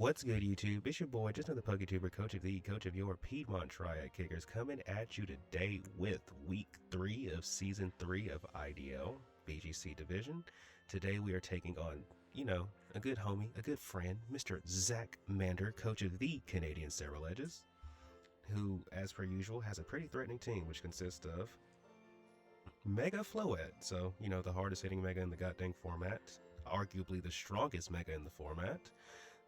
What's good, YouTube? It's your boy, just another PokeTuber, coach of your Piedmont Triad Kickers, coming at you today with week 3 of season 3 of IDL, BGC Division. Today we are taking on, a good homie, a good friend, Mr. Zach Mander, coach of the Canadian Ceruledges, who, as per usual, has a pretty threatening team, which consists of Mega Floette, so, the hardest hitting Mega in the goddamn format, arguably the strongest Mega in the format,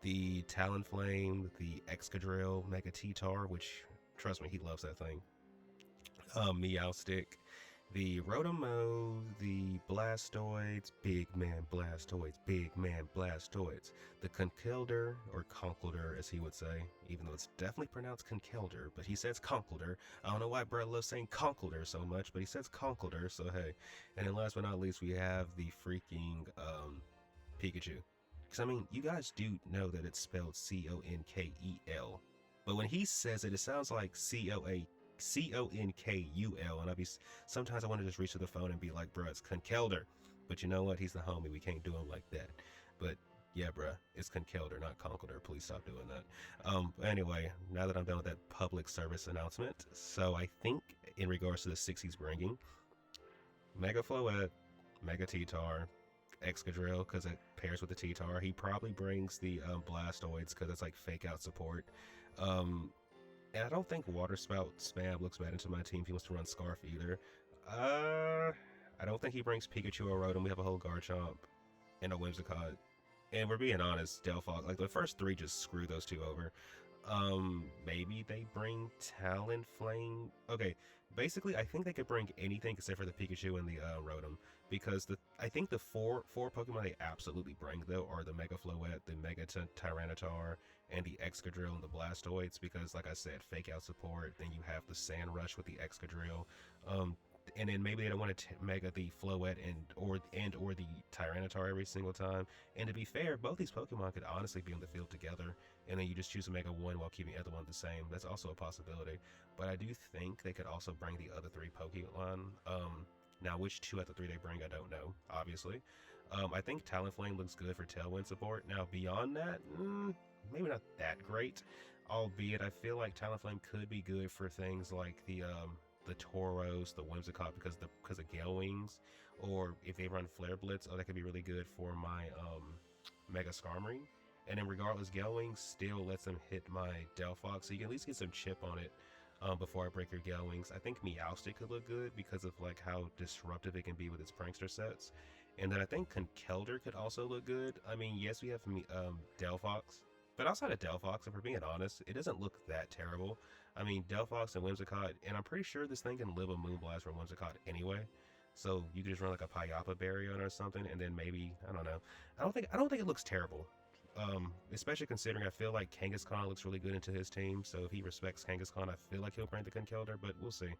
the Talonflame, the Excadrill, Mega T-Tar, which, trust me, he loves that thing. Meowstic, the Rotomo, the Blastoids, big man Blastoids, the Conkeldurr, or Conkeldurr as he would say, even though it's definitely pronounced Conkeldurr, but he says Conkeldurr. I don't know why Brett loves saying Conkeldurr so much, but he says Conkeldurr, so hey. And then last but not least, we have the freaking Pikachu. Because, I mean, you guys do know that it's spelled Conkel. But when he says it, it sounds like Conkel. And sometimes I want to just reach to the phone and be like, bruh, it's Conkeldurr. But you know what? He's the homie. We can't do him like that. But yeah, bruh, it's Conkeldurr, not Conkeldurr. Please stop doing that. Anyway, now that I'm done with that public service announcement, so I think in regards to the 6 he's bringing, Mega Floette, Mega T-Tar, Excadrill because it pairs with the T-Tar. He probably brings the Blastoids because it's like fake out support. And I don't think Water Spout Spam looks bad into my team if he wants to run Scarf either. I don't think he brings Pikachu or Rotom. We have a whole Garchomp and a Whimsicott. And we're being honest, Delphox, like the first 3 just screw those 2 over. Maybe they bring Talonflame. Okay, basically, I think they could bring anything except for the Pikachu and the Rotom, because I think the four Pokemon they absolutely bring though are the Mega Floette, the Mega Tyranitar, and the Excadrill and the Blastoids. Because, like I said, fake out support. Then you have the Sand Rush with the Excadrill. And then maybe they don't want to mega the Floette or the Tyranitar every single time. And to be fair, both these Pokemon could honestly be on the field together, and then you just choose a Mega one while keeping the other one the same. That's also a possibility. But I do think they could also bring the other 3 Pokemon. Now, which 2 out of the 3 they bring, I don't know, obviously. I think Talonflame looks good for Tailwind support. Now, beyond that, maybe not that great. Albeit, I feel like Talonflame could be good for things like the Tauros, the Whimsicott because of Gale Wings, or if they run Flare Blitz, that could be really good for my Mega Skarmory. And then regardless, Gale Wings still lets them hit my Delphox, so you can at least get some chip on it before I break your Gale Wings. I think Meowstic could look good because of like how disruptive it can be with its prankster sets. And then I think Conkeldurr could also look good. I mean, yes, we have Delphox, but outside of Delphox, if we're being honest, it doesn't look that terrible. I mean, Delphox and Whimsicott, and I'm pretty sure this thing can live a Moonblast from Whimsicott anyway. So you could just run like a Payapa Berry on it or something, and then maybe, I don't know. I don't think it looks terrible. Especially considering I feel like Kangaskhan looks really good into his team. So if he respects Kangaskhan, I feel like he'll bring the Conkeldurr, but we'll see.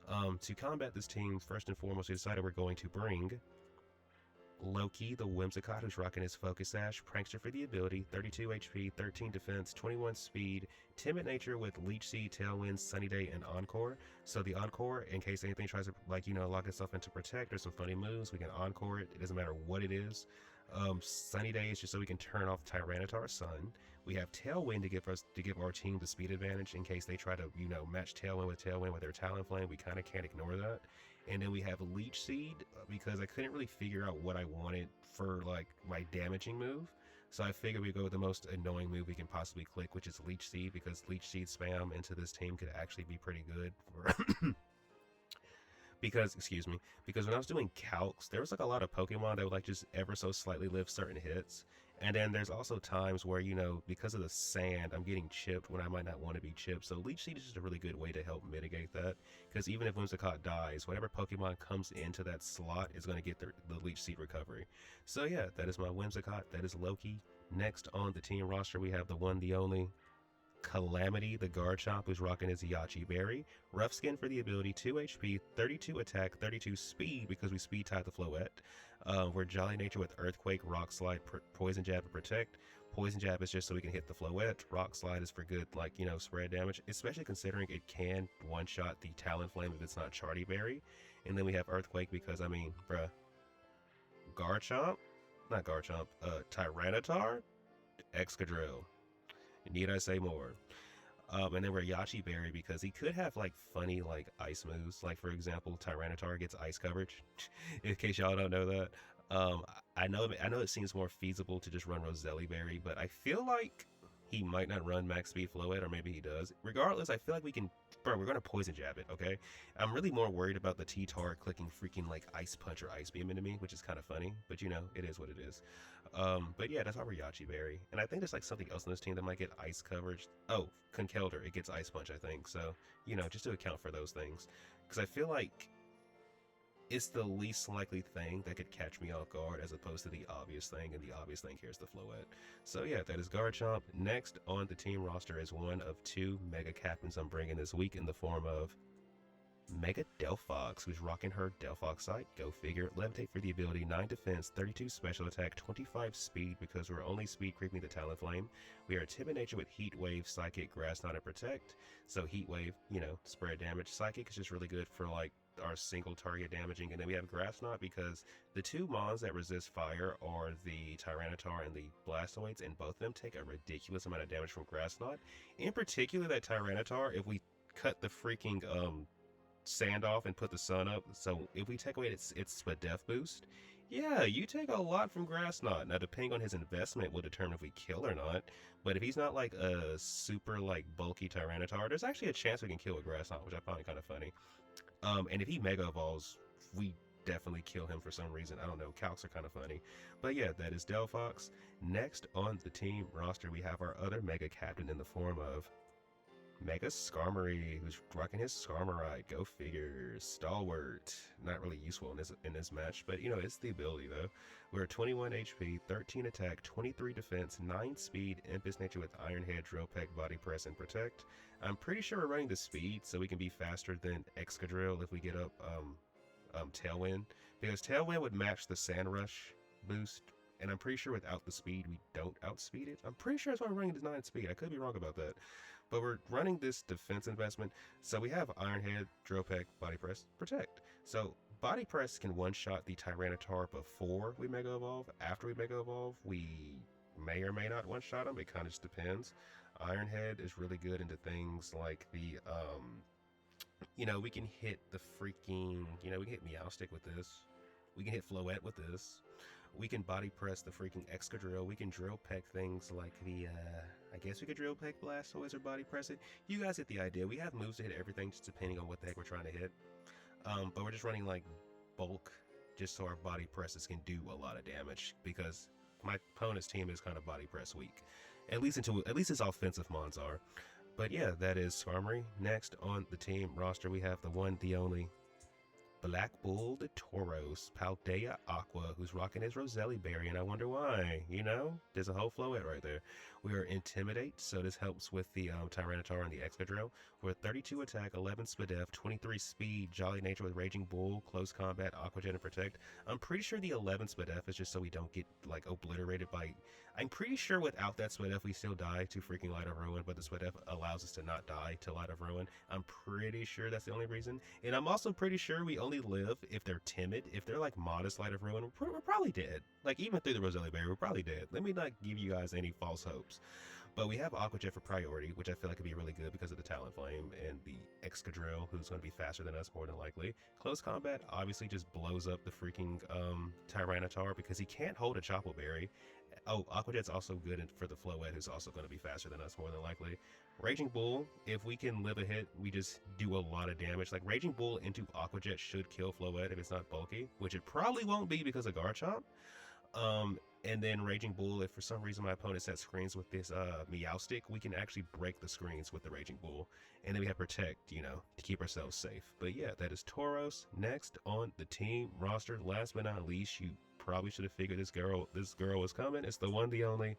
To combat this team, first and foremost, we decided we're going to bring Loki, the Whimsicott, who's rocking his Focus Sash, Prankster for the ability, 32 HP, 13 defense, 21 speed, timid nature with Leech Seed, Tailwind, Sunny Day, and Encore. So the Encore, in case anything tries to, lock itself into Protect or some funny moves, we can Encore it. It doesn't matter what it is. Sunny Day is just so we can turn off Tyranitar Sun. We have Tailwind to give our team the speed advantage in case they try to, match Tailwind with their Talonflame. We kind of can't ignore that. And then we have Leech Seed because I couldn't really figure out what I wanted for like my damaging move. So I figured we'd go with the most annoying move we can possibly click, which is Leech Seed, because Leech Seed spam into this team could actually be pretty good for because when I was doing calcs, there was like a lot of Pokemon that would like just ever so slightly live certain hits. And then there's also times where, because of the sand, I'm getting chipped when I might not want to be chipped. So Leech Seed is just a really good way to help mitigate that. Because even if Whimsicott dies, whatever Pokemon comes into that slot is going to get the Leech Seed recovery. So yeah, that is my Whimsicott. That is Loki. Next on the team roster, we have the one, the only Calamity, the Garchomp, who's rocking his Yachi Berry. Rough Skin for the ability, 2 HP, 32 attack, 32 speed because we speed type the Floette. We're Jolly Nature with Earthquake, Rock Slide, Poison Jab, and Protect. Poison Jab is just so we can hit the Floette. Rock Slide is for good, spread damage, especially considering it can one-shot the Talonflame if it's not Charty Berry. And then we have Earthquake because, Tyranitar, Excadrill, Need I say more? And then we're Yachi Berry because he could have like funny like ice moves. Like for example, Tyranitar gets ice coverage. In case y'all don't know that. Um, I know it seems more feasible to just run Roselli Berry, but I feel like he might not run max speed Floette, or maybe he does. Regardless, I feel like we can. Bro, we're gonna poison jab it, okay? I'm really more worried about the T-Tar clicking freaking like ice punch or ice beam into me, which is kind of funny, but you know, it is what it is. But yeah, that's why we're Yachi Berry. And I think there's like something else in this team that might get ice coverage. Oh, Conkeldurr, it gets ice punch, I think. So, you know, just to account for those things. Because I feel like it's the least likely thing that could catch me off guard as opposed to the obvious thing, and the obvious thing here is the Floette. So yeah, that is Garchomp. Next on the team roster is one of two Mega Captains I'm bringing this week in the form of Mega Delphox, who's rocking her Delphox site. Go figure. Levitate for the ability, 9 defense, 32 special attack, 25 speed because we're only speed creeping the Talonflame. We are Timid Nature with Heat Wave, Psychic, Grass Knot, and Protect. So Heat Wave, you know, spread damage. Psychic is just really good for like our single target damaging. And then we have Grass Knot because the two mons that resist fire are the Tyranitar and the Blastoids, and both of them take a ridiculous amount of damage from Grass Knot. In particular, that Tyranitar, if we cut the freaking sand off and put the sun up. So if we take away its death boost, yeah, you take a lot from Grass Knot. Now, depending on his investment will determine if we kill or not. But if he's not like a super like bulky Tyranitar, there's actually a chance we can kill a Grass Knot, which I find kind of funny. And if he Mega Evolves, we definitely kill him for some reason. I don't know. Calcs are kind of funny. But yeah, that is Delphox. Next on the team roster, we have our other Mega Captain in the form of Mega Skarmory, who's rocking his Skarmory. Go figure. Stalwart. Not really useful in this match, but you know, it's the ability though. We're 21 HP, 13 attack, 23 defense, 9 speed, Impus Nature with Iron Head, Drill Peck, Body Press, and Protect. I'm pretty sure we're running the speed so we can be faster than Excadrill if we get up Tailwind, because Tailwind would match the Sand Rush boost. And I'm pretty sure without the speed, we don't outspeed it. I'm pretty sure that's why we're running the 9 speed. I could be wrong about that. But we're running this defense investment. So we have Iron Head, Drill Peck, Body Press, Protect. So Body Press can one-shot the Tyranitar before we Mega Evolve. After we Mega Evolve, we may or may not one-shot him. It kind of just depends. Iron Head is really good into things like the, you know, we can hit the freaking, you know, we can hit Meowstic with this. We can hit Floette with this. We can body press the freaking Excadrill. We can drill peck things like the, I guess we could drill peck Blastoise or body press it. You guys get the idea. We have moves to hit everything just depending on what the heck we're trying to hit. But we're just running like bulk just so our body presses can do a lot of damage because my opponent's team is kind of body press weak. At least his offensive mons are. But yeah, that is Skarmory. Next on the team roster, we have the one, the only Black Bull the Tauros, Paldea Aqua, who's rocking his Roselli Berry, and I wonder why. You know, there's a whole Floette right there. We are Intimidate, so this helps with the Tyranitar and the Excadrill. We're 32 attack, 11 Spadef, 23 speed, Jolly Nature with Raging Bull, Close Combat, Aqua Jet, and Protect. I'm pretty sure the 11 Spadef is just so we don't get like obliterated by. I'm pretty sure without that Spadef we still die to freaking Light of Ruin, but the Spadef allows us to not die to Light of Ruin. I'm pretty sure that's the only reason, and I'm also pretty sure we only live if they're timid. If they're like modest Light of Ruin, we're probably dead. Like even through the Roselli Berry, we're probably dead. Let me not give you guys any false hopes. But we have Aqua Jet for priority, which I feel like could be really good because of the Talonflame and the Excadrill, who's going to be faster than us more than likely. Close Combat obviously just blows up the freaking Tyranitar because he can't hold a Chople Berry. Oh, Aqua Jet's also good for the Floette, who's also going to be faster than us more than likely. Raging Bull, if we can live a hit, we just do a lot of damage. Like Raging Bull into Aqua Jet should kill Floette if it's not bulky, which it probably won't be because of Garchomp. And then Raging Bull, if for some reason my opponent sets screens with this Meowstic, we can actually break the screens with the Raging Bull. And then we have Protect, you know, to keep ourselves safe. But yeah, that is Tauros. Next on the team roster, last but not least, you probably should have figured this girl was coming. It's the one, the only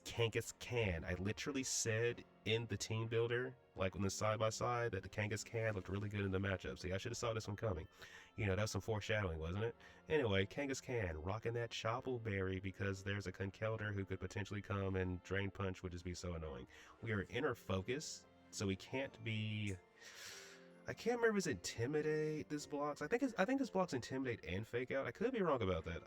Kangaskhan. I literally said in the team builder, like on the side by side, that the Kangaskhan looked really good in the matchup. See, I should have saw this one coming. You know, that was some foreshadowing, wasn't it? Anyway, Kangaskhan rocking that Chople Berry because there's a Conkeldurr who could potentially come and Drain Punch would just be so annoying. We are Inner Focus, so we can't be. I can't remember if it's Intimidate this blocks. I think this blocks Intimidate and Fake Out. I could be wrong about that.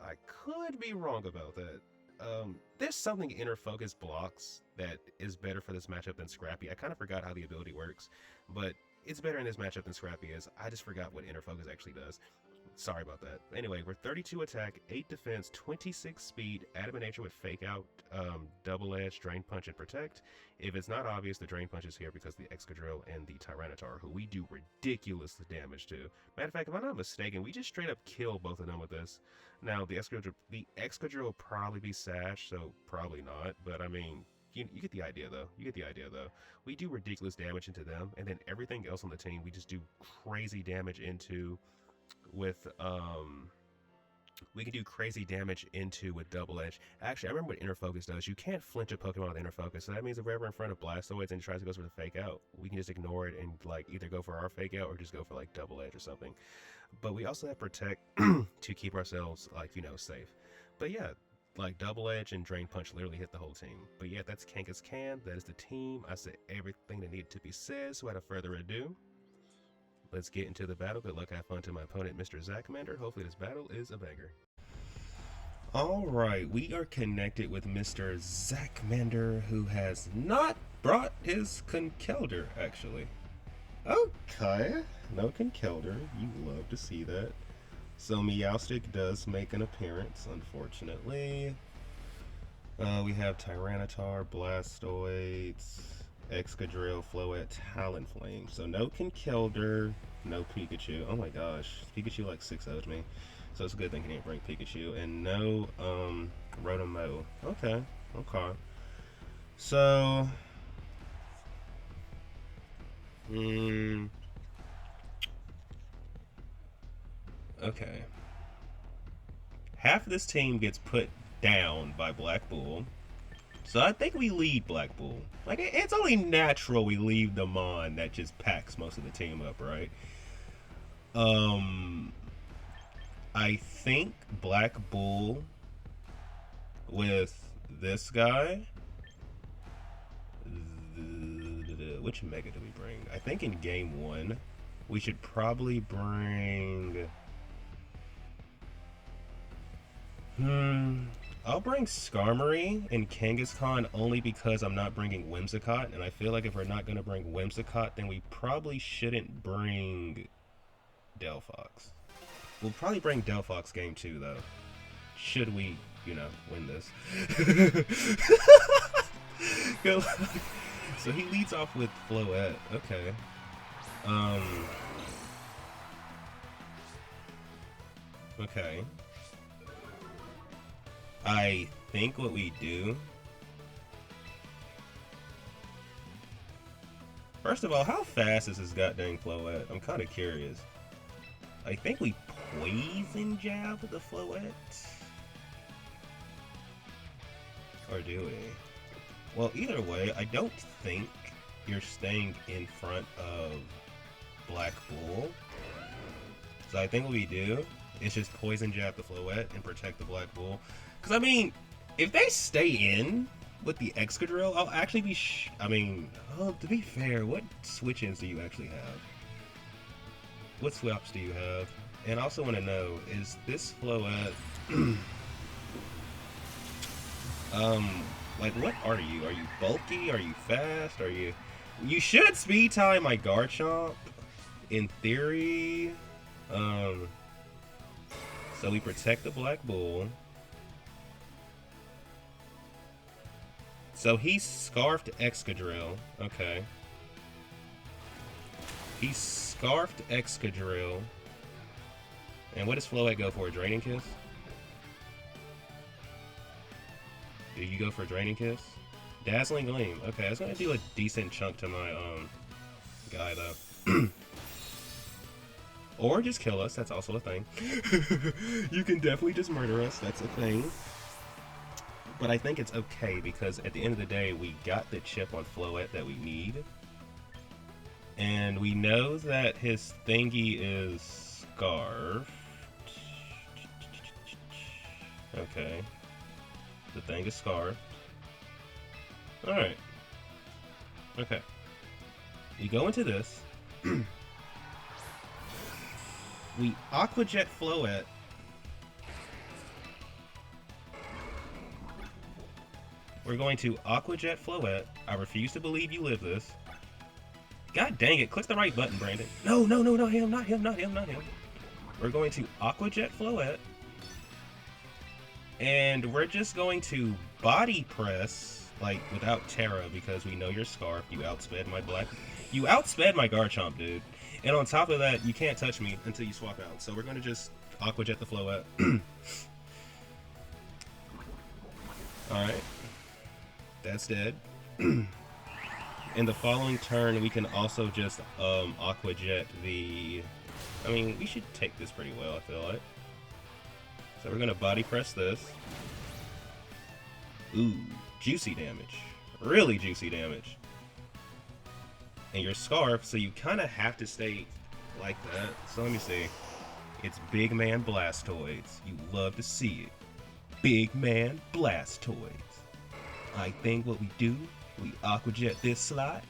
There's something inner focus blocks that is better for this matchup than Scrappy. I kind of forgot how the ability works, but it's better in this matchup than Scrappy is. I just forgot what inner focus actually does. Sorry about that. Anyway, we're 32 attack, 8 defense, 26 speed, adamant nature with fake out, double edge, drain punch, and protect. If it's not obvious, the drain punch is here because the Excadrill and the Tyranitar, who we do ridiculous damage to. Matter of fact, if I'm not mistaken, we just straight up kill both of them with this. Now, the Excadrill will probably be Sash, so probably not. But I mean, you get the idea though. You get the idea though. We do ridiculous damage into them, and then everything else on the team, we just do crazy damage into. With we can do crazy damage into with double edge. Actually, I remember what inner focus does. You can't flinch a Pokemon with inner focus, so that means if we're ever in front of Blastoise and he tries to go for the fake out, we can just ignore it and like either go for our fake out or just go for like double edge or something. But we also have protect to keep ourselves like, you know, safe. But yeah, like double edge and drain punch literally hit the whole team. But yeah, that's Kangaskhan. That is the team. I said everything that needed to be said, so without further ado, let's get into the battle. Good luck, have fun to my opponent, Mr. Zachmander. Hopefully this battle is a banger. Alright, we are connected with Mr. Zachmander, who has not brought his Conkeldurr, actually. Okay, no Conkeldurr. You love to see that. So Meowstic does make an appearance, unfortunately. We have Tyranitar, Blastoise, Excadrill, Floette, Talonflame. So no Conkeldurr, no Pikachu. Oh my gosh, Pikachu like 6-0'd me. So it's a good thing he didn't bring Pikachu. And no Rotom-Mow. Okay, okay. So okay. Half of this team gets put down by Black Bull. So I think we lead Black Bull. Like, it's only natural we leave the Mon that just packs most of the team up, right? I think Black Bull with this guy. Which Mega do we bring? I think in game 1, we should probably bring... I'll bring Skarmory and Kangaskhan only because I'm not bringing Whimsicott, and I feel like if we're not going to bring Whimsicott, then we probably shouldn't bring Delphox. We'll probably bring Delphox game 2, though. Should we, you know, win this. So he leads off with Floette. Okay. Okay. I think what we do... First of all, how fast is this goddamn Floette? I'm kind of curious. I think we Poison Jab the Floette? Or do we? Well, either way, I don't think you're staying in front of Black Bull. So I think what we do is just Poison Jab the Floette and protect the Black Bull. Because, I mean, if they stay in with the Excadrill, I'll actually be to be fair, what switch-ins do you actually have? What swaps do you have? And I also want to know, is this Floette... like, what are you? Are you bulky? Are you fast? Are you... You should speed tie my Garchomp, in theory. So we protect the Black Bull. So he scarfed Excadrill. Okay. He scarfed Excadrill. And what does Floette go for? A Draining Kiss? Do you go for a Draining Kiss? Dazzling Gleam. Okay, that's gonna do a decent chunk to my guy though. Or just kill us, that's also a thing. You can definitely just murder us, that's a thing. But I think it's okay because at the end of the day, we got the chip on Floette that we need. And we know that his thingy is scarfed. Okay. The thing is scarfed. Alright. Okay. You go into this. We Aqua Jet Floette. We're going to Aqua Jet Floette. I refuse to believe you live this. God dang it, click the right button, Brandon. No, no, no, not him, not him, not him, not him. We're going to Aqua Jet Floette. And we're just going to body press, like, without Terra, because we know your Scarf. You outsped my You outsped my Garchomp, dude. And on top of that, you can't touch me until you swap out. So we're going to just Aqua Jet the Floette. Alright. That's dead. In the following turn, we can also just Aqua Jet the... I mean, we should take this pretty well, I feel like. So we're going to body press this. Ooh, juicy damage. Really juicy damage. And your Scarf, so you kind of have to stay like that. So let me see. It's Big Man Blastoids. You love to see it. Big Man Blastoids. I think what we do, we Aqua Jet this slot,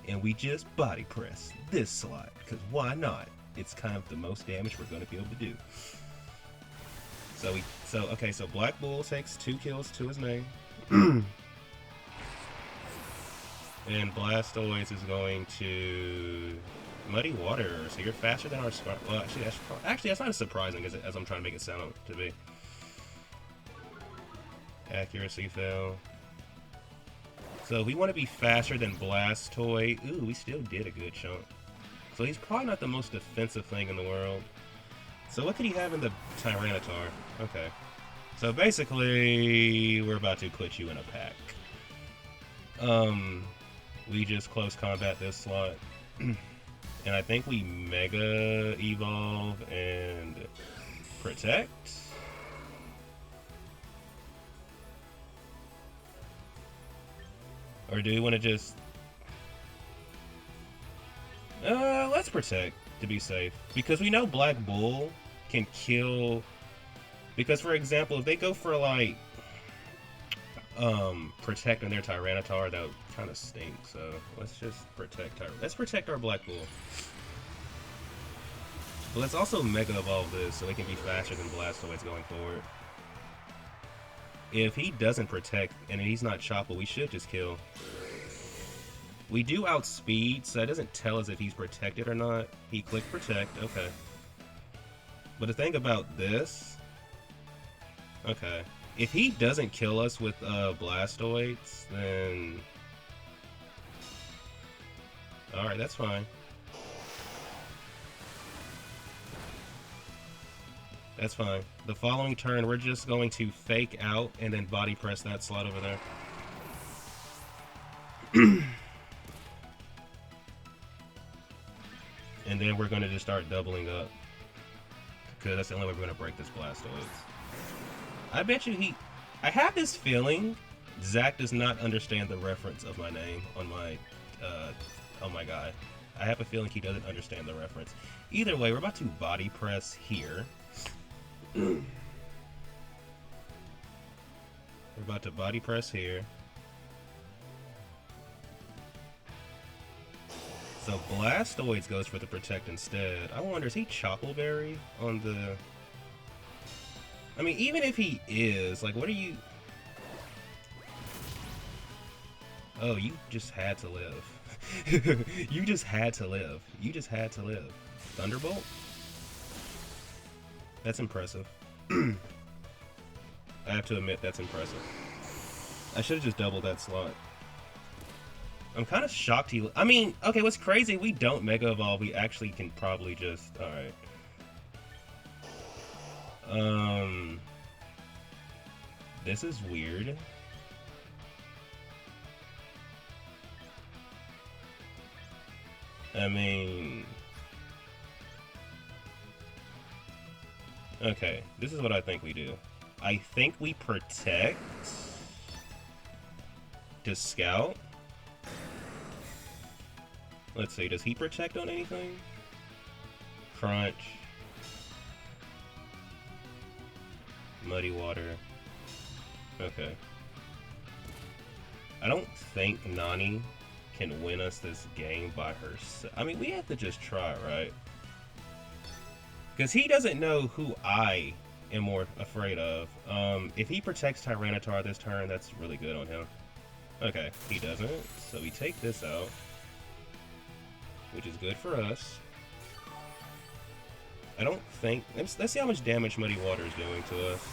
and we just body press this slot. Because why not? It's kind of the most damage we're going to be able to do. Okay, so Black Bull takes 2 kills to his name. And Blastoise is going to Muddy Water, so you're faster than our Scarf. Well, actually, that's not as surprising as I'm trying to make it sound to be. Accuracy fail. So we want to be faster than Blastoise. Ooh, we still did a good chunk. So he's probably not the most defensive thing in the world. So what could he have in the Tyranitar? Okay. So basically, we're about to put you in a pack. We just close combat this slot. And I think we Mega Evolve and Protect. Or do we want to just... let's Protect to be safe. Because we know Black Bull can kill... Because, for example, if they go for, like, Protect on their Tyranitar, that would kind of stink. So let's just protect Let's protect our Black Bull. But let's also Mega Evolve this so it can be faster than Blastoise going forward. If he doesn't protect and he's not Chopple, we should just kill. We do outspeed, so that doesn't tell us if he's protected or not. He clicked protect, okay. But the thing about this, okay, if he doesn't kill us with Blastoids, then alright, that's fine. That's fine. The following turn, we're just going to fake out and then body press that slot over there. And then we're going to just start doubling up. Because that's the only way we're going to break this Blastoise. I bet you I have this feeling Zach does not understand the reference of my name on my guy. I have a feeling he doesn't understand the reference. Either way, we're about to body press here. We're about to body press here. So Blastoise goes for the protect instead. I wonder, is he Choppleberry on the... I mean, even if he is, like, what are you... Oh, you just had to live. You just had to live. You just had to live. Thunderbolt? That's impressive. I have to admit, that's impressive. I should have just doubled that slot. I'm kind of shocked he... I mean, okay, what's crazy, we don't Mega Evolve. We actually can probably just... Alright. This is weird. I mean... Okay, this is what I think we do. I think we protect to scout. Let's see, does he protect on anything? Crunch. Muddy Water. Okay. I don't think Nani can win us this game by herself. I mean, we have to just try, right? Because he doesn't know who I am more afraid of. If he protects Tyranitar this turn, that's really good on him. Okay, he doesn't, so we take this out, which is good for us. I don't think... Let's see how much damage Muddy Water is doing to us.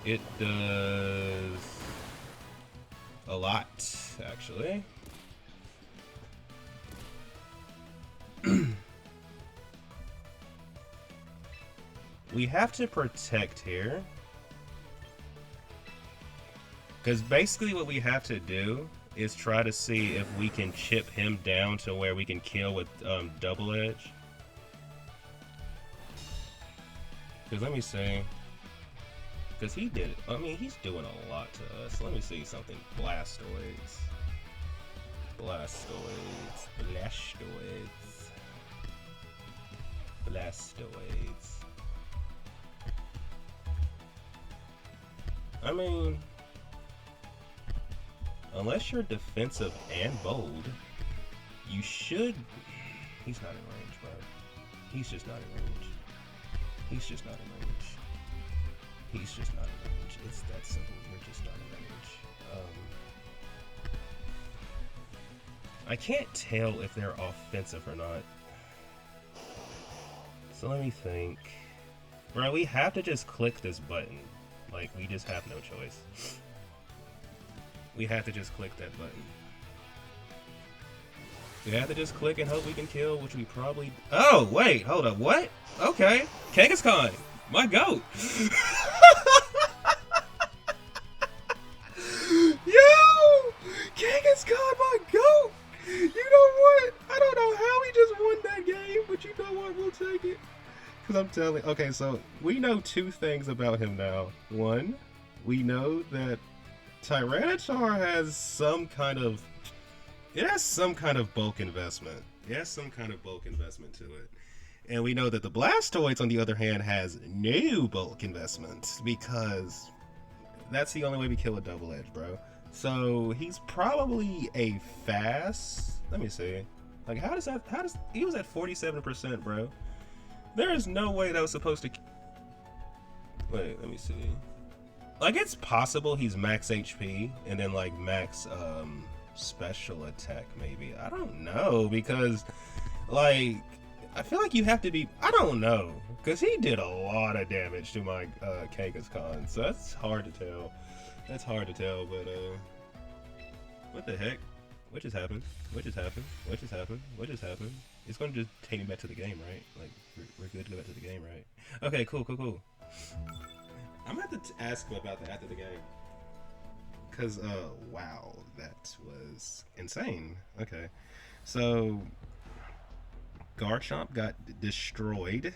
It does... a lot, actually. We have to protect here. Because basically what we have to do is try to see if we can chip him down to where we can kill with Double Edge. Because let me see. Because he did it. I mean, he's doing a lot to us. Let me see something. Blastoids. Blastoids. Blastoids. Blastoids. I mean, unless you're defensive and bold, you should... He's not in range, bro. He's just not in range. He's just not in range. He's just not in range. It's that simple. You're just not in range. I can't tell if they're offensive or not. So let me think. Bro, we have to just click this button. Like, we just have no choice. We have to just click that button. We have to just click and hope we can kill, which we probably... Oh, wait, hold up, what? Okay, Kangaskhan, my goat. Yo, Kangaskhan, my goat. You know what? I don't know how we just won that game, but you know what? We'll take it. Because I'm telling... Okay, so we know two things about him now. One, we know that Tyranitar has some kind of... It has some kind of bulk investment. It has some kind of bulk investment to it. And we know that the Blastoids, on the other hand, has no bulk investment. Because that's the only way we kill a Double Edge, bro. So he's probably a fast... Let me see. Like, how does... He was at 47%, bro. There is no way that was supposed to... Wait, let me see. Like, it's possible he's max HP and then, like, max special attack, maybe. I don't know, because, like, I feel like you have to be... I don't know, because he did a lot of damage to my Kangaskhan, so that's hard to tell. That's hard to tell, but, what the heck? What just happened? What just happened? What just happened? What just happened? It's going to just take me back to the game, right? Like, we're good to go back to the game, right? Okay, cool. I'm going to have to ask him about that after the game. Because, wow, that was insane. Okay, so Garchomp got destroyed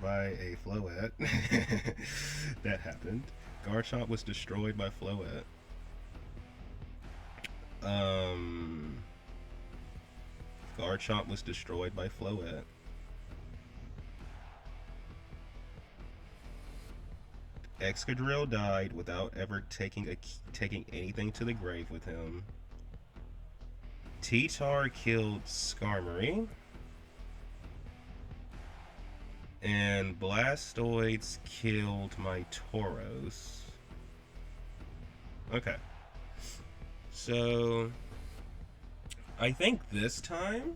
by a Floette. That happened. Garchomp was destroyed by Floette. Garchomp was destroyed by Floette. Excadrill died without ever taking anything to the grave with him. T-Tar killed Skarmory. And Blastoids killed my Tauros. Okay. So I think this time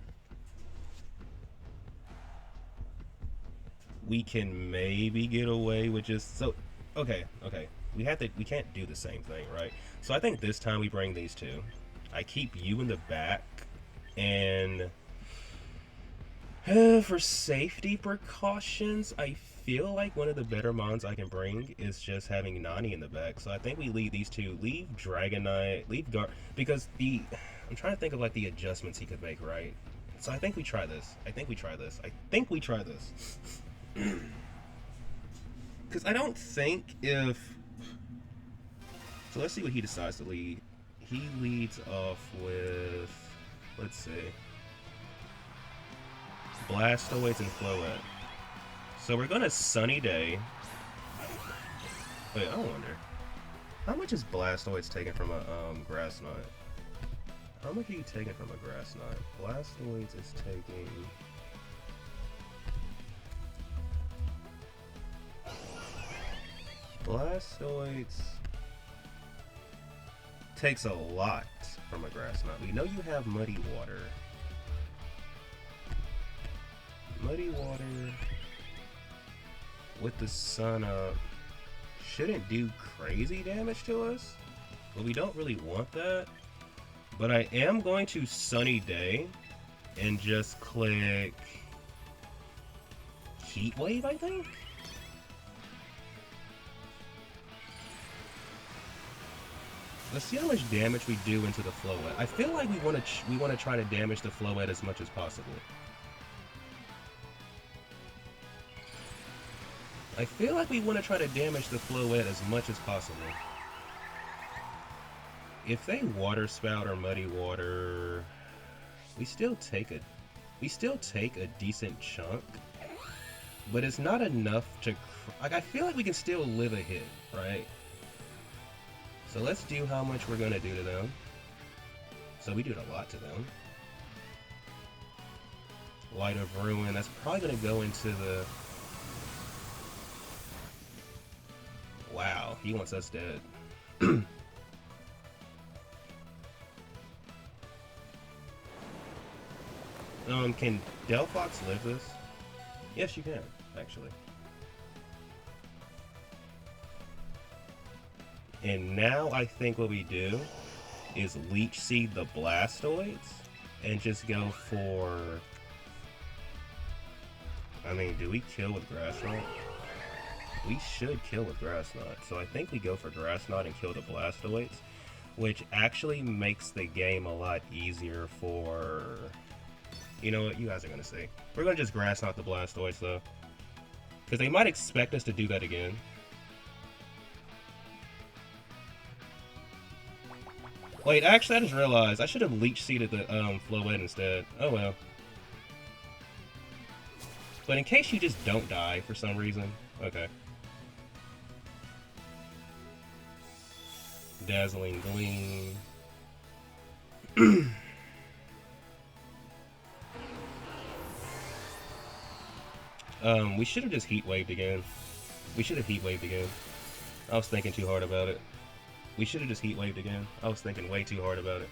we can maybe get away with just... So okay, we can't do the same thing, right? So I think this time we bring these two. I keep you in the back, and for safety precautions, I feel like one of the better mons I can bring is just having Nani in the back. So I think we leave these two, leave Dragonite, leave because I'm trying to think of like the adjustments he could make, right? So I think we try this. I think we try this. Because I don't think if... So let's see what he decides to lead. He leads off with... Let's see. Blastoids and Floette. So we're going to Sunny Day. Wait, I wonder. How much is Blastoids taken from a Grass Knot? How much are you taking from a Grass Knot? Blastoids is taking... Blastoise takes a lot from a grass knot. We know you have Muddy Water. Muddy Water with the sun up shouldn't do crazy damage to us, but we don't really want that. But I am going to Sunny Day and just click Heat Wave, I think? Let's see how much damage we do into the Floette. I feel like we want to try to damage the Floette as much as possible. I feel like we want to try to damage the Floette as much as possible. If they Water Spout or Muddy Water, we still take a decent chunk, but it's not enough to like. I feel like we can still live a hit, right? So let's do how much we're gonna do to them. So we did a lot to them. Light of Ruin. That's probably gonna go into the. Wow, he wants us dead. Can Delphox live this? Yes, you can, actually. And now I think what we do is Leech Seed the Blastoids and just go for... I mean, do we kill with Grass Knot? We should kill with Grass Knot. So I think we go for Grass Knot and kill the Blastoids, which actually makes the game a lot easier for... You know what? You guys are going to see. We're going to just Grass Knot the Blastoids, though. Because they might expect us to do that again. Wait, actually, I just realized I should have Leech Seeded the Floette instead. Oh well. But in case you just don't die for some reason. Okay. Dazzling Gleam. We should have just Heat Waved again. We should have Heat Waved again. I was thinking too hard about it. We should have just Heat Waved again. I was thinking way too hard about it.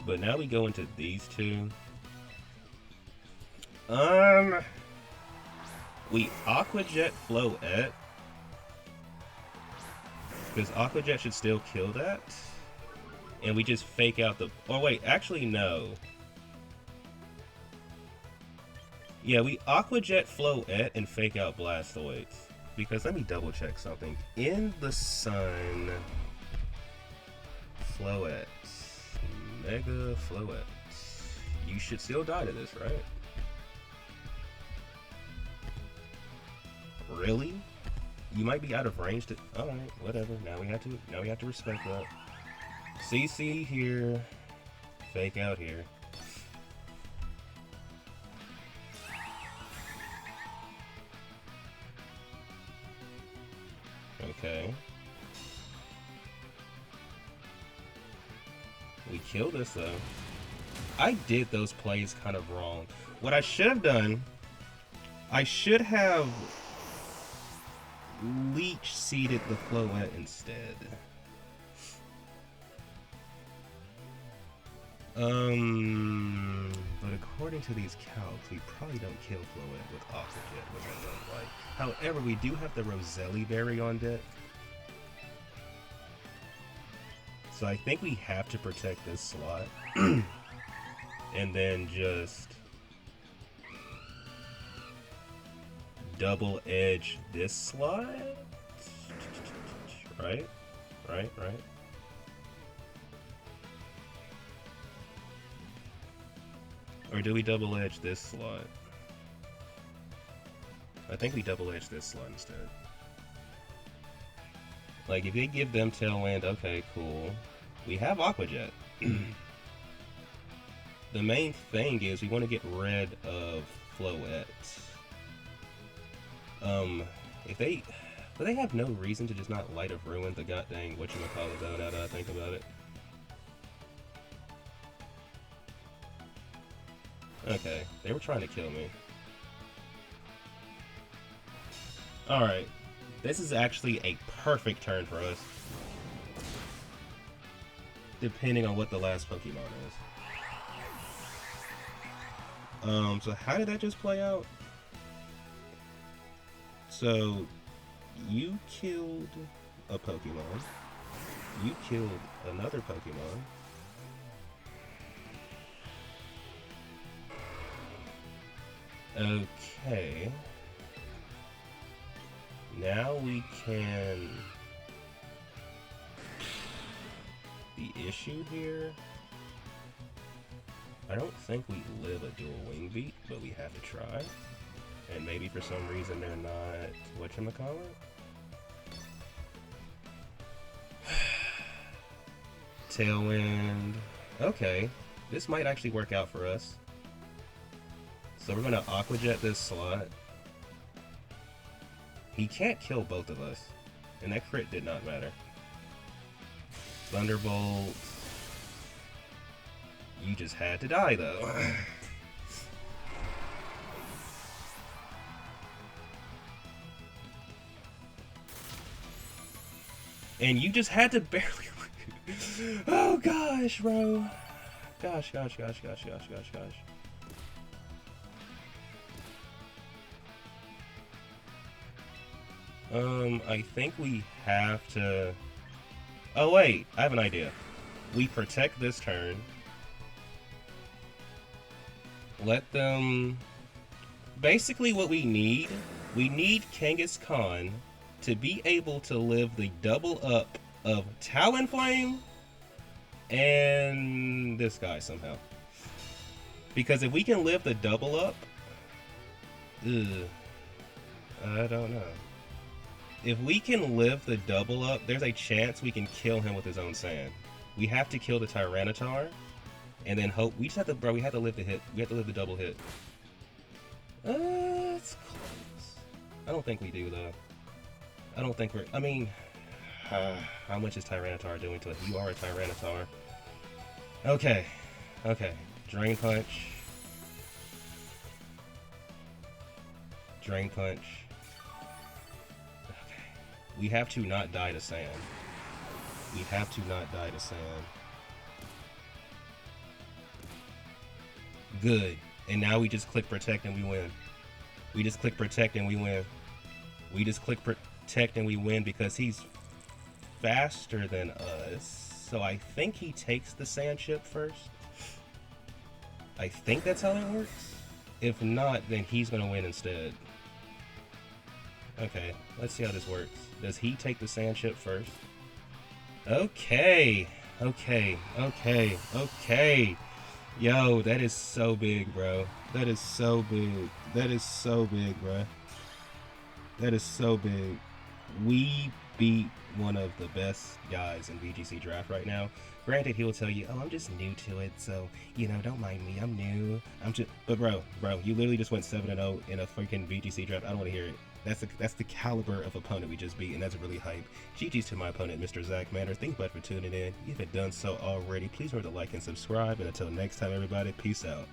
But now we go into these two. We Aqua Jet Floette. Because Aqua Jet should still kill that. And we just fake out the... Oh wait, actually no. Yeah, we Aqua Jet Floette and fake out Blastoids. Because let me double check something. In the sun... Floette. Mega Floette. You should still die to this, right? Really? You might be out of range to... Alright, whatever. Now we have to respect that. CC here. Fake out here. Okay. We killed this though. I did those plays kind of wrong. What I should have done, I should have Leech Seeded the Floette instead. But according to these calcs, we probably don't kill Floette with Aqua Jet, which I don't like. However, we do have the Roselli Berry on deck. So I think we have to protect this slot. And then just double edge this slot. Right? Right? Or do we double edge this slot? I think we double edge this slot instead. Like, if they give them Tailwind, okay, cool. We have Aqua Jet. The main thing is we want to get rid of Floette. If they... But they have no reason to just not Light of Ruin the goddamn whatchamacallit though, now that I think about it. Okay, they were trying to kill me. Alright. This is actually a perfect turn for us. Depending on what the last Pokemon is. So how did that just play out? So, you killed a Pokemon. You killed another Pokemon. Okay. Now we can... The issue here... I don't think we live a dual wing beat, but we have to try. And maybe for some reason they're not... Whatchamacallit? Tailwind. Okay. This might actually work out for us. So we're gonna Aqua Jet this slot. He can't kill both of us. And that crit did not matter. Thunderbolt. You just had to die though. And you just had to barely... Oh gosh, bro. Gosh. I think we have to... Oh wait, I have an idea. We protect this turn. Let them... Basically what we need Kangaskhan to be able to live the double up of Talonflame and this guy somehow. Because if we can live the double up... I don't know. If we can live the double up, there's a chance we can kill him with his own sand. We have to kill the Tyranitar, and then hope. We just have to, bro. We have to live the hit. We have to live the double hit. It's close. I don't think we do though. I don't think we're. I mean, how much is Tyranitar doing to us? You are a Tyranitar. Okay. Drain Punch. Drain Punch. We have to not die to sand. We have to not die to sand. Good. And now we just click protect and we win. We just click protect and we win. We just click protect and we win because he's faster than us. So I think he takes the sand chip first. I think that's how that works. If not, then he's gonna win instead. Okay, let's see how this works. Does he take the sand chip first? Okay. Yo, that is so big, bro. That is so big. That is so big, bro. That is so big. We beat one of the best guys in VGC draft right now. Granted, he will tell you, oh, I'm just new to it, so, you know, don't mind me. I'm new. But bro, you literally just went 7-0 in a freaking VGC draft. I don't want to hear it. That's the caliber of opponent we just beat, and that's really hype. GG's to my opponent, Mr. Zach Manor. Thank you for tuning in. If you haven't done so already, please remember to like and subscribe. And until next time, everybody, peace out.